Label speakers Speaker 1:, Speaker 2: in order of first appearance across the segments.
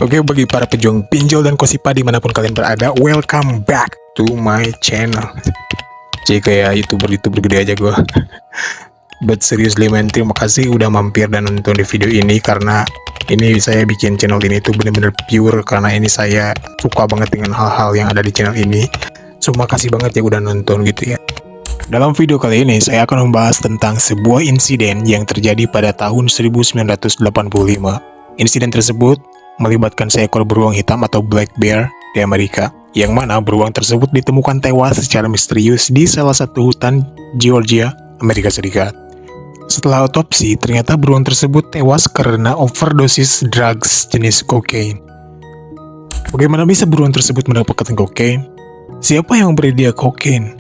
Speaker 1: Oke, bagi para pejuang pinjol dan kosipa dimanapun kalian berada, welcome back to my channel. Jadi kayak youtuber gede aja gue. But seriously man, terima kasih udah mampir dan nonton di video ini, karena ini saya bikin channel ini tuh bener-bener pure karena ini saya suka banget dengan hal-hal yang ada di channel ini. So makasih banget ya udah nonton gitu ya. Dalam video kali ini saya akan membahas tentang sebuah insiden yang terjadi pada tahun 1985. Insiden tersebut melibatkan seekor beruang hitam atau black bear di Amerika, yang mana beruang tersebut ditemukan tewas secara misterius di salah satu hutan Georgia, Amerika Serikat. Setelah otopsi, ternyata beruang tersebut tewas karena overdosis drugs jenis kokain. Bagaimana bisa beruang tersebut mendapatkan kokain? Siapa yang memberi dia kokain?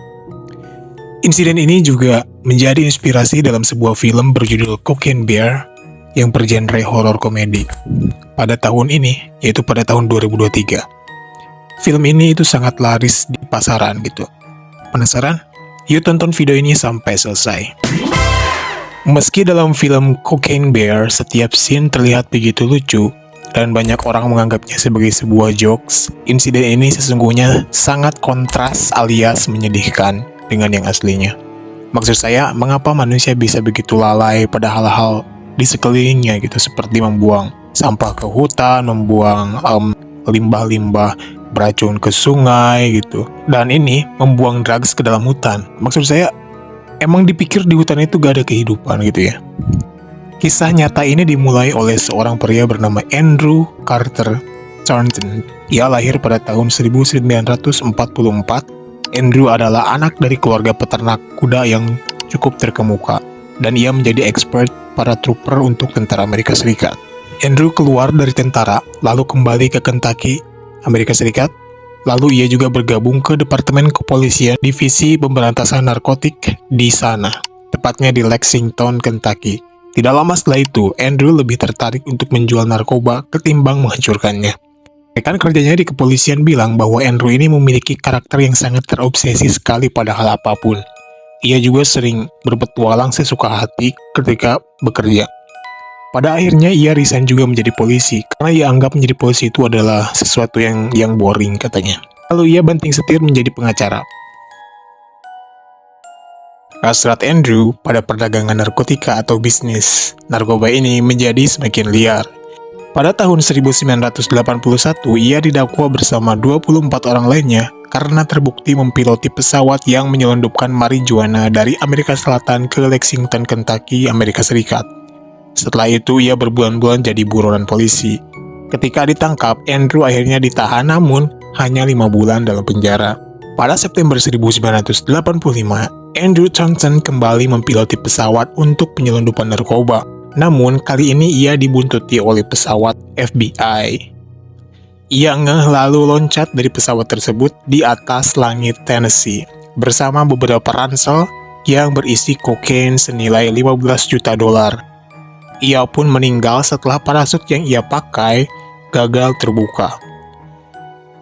Speaker 1: Insiden ini juga menjadi inspirasi dalam sebuah film berjudul Cocaine Bear yang bergenre horor komedi pada tahun ini, yaitu pada tahun 2023. Film ini itu sangat laris di pasaran gitu. Penasaran? Yuk tonton video ini sampai selesai. Meski dalam film Cocaine Bear setiap scene terlihat begitu lucu dan banyak orang menganggapnya sebagai sebuah jokes, insiden ini sesungguhnya sangat kontras alias menyedihkan dengan yang aslinya. Maksud saya, mengapa manusia bisa begitu lalai pada hal-hal di sekelilingnya gitu, seperti membuang sampah ke hutan, membuang limbah-limbah beracun ke sungai gitu, dan ini membuang drugs ke dalam hutan. Maksud saya, emang dipikir di hutan itu gak ada kehidupan gitu ya. Kisah nyata ini dimulai oleh seorang pria bernama Andrew Carter Thornton. Ia lahir pada tahun 1944. Andrew adalah anak dari keluarga peternak kuda yang cukup terkemuka, dan ia menjadi expert para trooper untuk tentara Amerika Serikat. Andrew keluar dari tentara, lalu kembali ke Kentucky, Amerika Serikat. Lalu ia juga bergabung ke Departemen Kepolisian Divisi Pemberantasan Narkotik di sana, tepatnya di Lexington, Kentucky. Tidak lama setelah itu, Andrew lebih tertarik untuk menjual narkoba ketimbang menghancurkannya. Rekan kerjanya di kepolisian bilang bahwa Andrew ini memiliki karakter yang sangat terobsesi sekali pada hal apapun. Ia juga sering berpetualang sesuka hati ketika bekerja. Pada akhirnya ia resign juga menjadi polisi, karena ia anggap menjadi polisi itu adalah sesuatu yang boring katanya. Lalu ia banting setir menjadi pengacara. Hasrat Andrew pada perdagangan narkotika atau bisnis narkoba ini menjadi semakin liar. Pada tahun 1981, ia didakwa bersama 24 orang lainnya karena terbukti mempiloti pesawat yang menyelundupkan marijuana dari Amerika Selatan ke Lexington, Kentucky, Amerika Serikat. Setelah itu, ia berbulan-bulan jadi buronan polisi. Ketika ditangkap, Andrew akhirnya ditahan, namun hanya 5 bulan dalam penjara. Pada September 1985, Andrew Thornton kembali mempiloti pesawat untuk penyelundupan narkoba. Namun, kali ini ia dibuntuti oleh pesawat FBI. Ia ngeh lalu loncat dari pesawat tersebut di atas langit Tennessee bersama beberapa ransel yang berisi kokain senilai 15 juta dolar. Ia pun meninggal setelah parasut yang ia pakai gagal terbuka.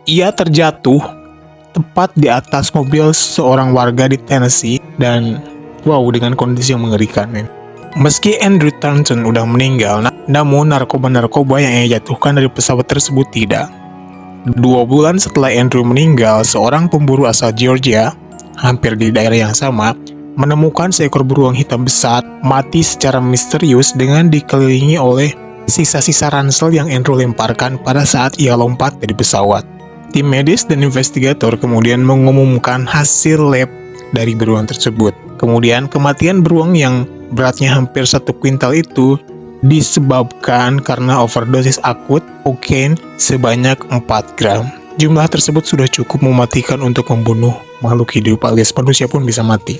Speaker 1: Ia terjatuh tepat di atas mobil seorang warga di Tennessee dan wow, dengan kondisi yang mengerikan men. Meski Andrew Thornton udah meninggal, namun narkoba-narkoba yang ia jatuhkan dari pesawat tersebut tidak. 2 bulan setelah Andrew meninggal, seorang pemburu asal Georgia, hampir di daerah yang sama, menemukan seekor beruang hitam besar mati secara misterius dengan dikelilingi oleh sisa-sisa ransel yang Andrew lemparkan pada saat ia lompat dari pesawat. Tim medis dan investigator kemudian mengumumkan hasil lab dari beruang tersebut. Kemudian kematian beruang yang beratnya hampir 1 kuintal itu disebabkan karena overdosis akut kokain sebanyak 4 gram. Jumlah tersebut sudah cukup mematikan untuk membunuh makhluk hidup, alias manusia pun bisa mati.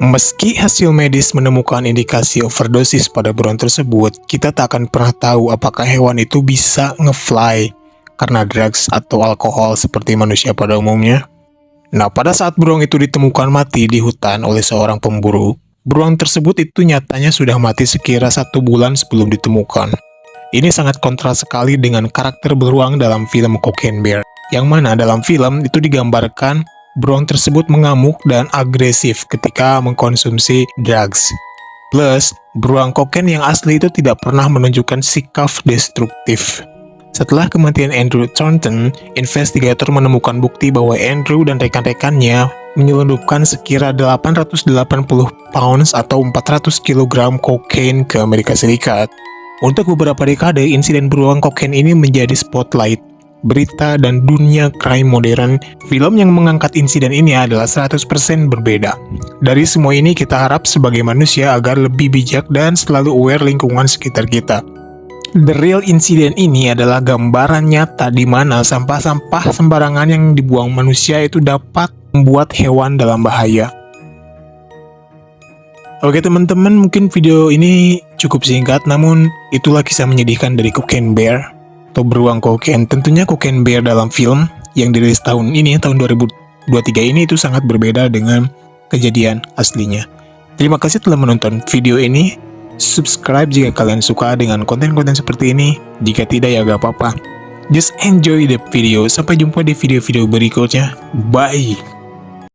Speaker 1: Meski hasil medis menemukan indikasi overdosis pada beruang tersebut, kita tak akan pernah tahu apakah hewan itu bisa nge-fly karena drugs atau alkohol seperti manusia pada umumnya. Nah, pada saat beruang itu ditemukan mati di hutan oleh seorang pemburu, beruang tersebut itu nyatanya sudah mati sekira 1 bulan sebelum ditemukan. Ini sangat kontras sekali dengan karakter beruang dalam film Cocaine Bear, yang mana dalam film itu digambarkan beruang tersebut mengamuk dan agresif ketika mengkonsumsi drugs. Plus, beruang kokain yang asli itu tidak pernah menunjukkan sikap destruktif. Setelah kematian Andrew Thornton, investigator menemukan bukti bahwa Andrew dan rekan-rekannya menyelundupkan sekira 880 pounds atau 400 kg kokain ke Amerika Serikat. Untuk beberapa dekade, insiden beruang kokain ini menjadi spotlight berita dan dunia crime modern. Film yang mengangkat insiden ini adalah 100% berbeda. Dari semua ini kita harap sebagai manusia agar lebih bijak dan selalu aware lingkungan sekitar kita. The real incident ini adalah gambaran nyata di mana sampah-sampah sembarangan yang dibuang manusia itu dapat membuat hewan dalam bahaya. Oke teman-teman, mungkin video ini cukup singkat, namun itulah kisah menyedihkan dari Cocaine Bear atau beruang kokain. Tentunya Cocaine Bear dalam film yang dirilis tahun ini, tahun 2023 ini itu sangat berbeda dengan kejadian aslinya. Terima kasih telah menonton video ini. Subscribe jika kalian suka dengan konten-konten seperti ini. Jika tidak ya gak apa-apa. Just enjoy the video. Sampai jumpa di video-video berikutnya. Bye.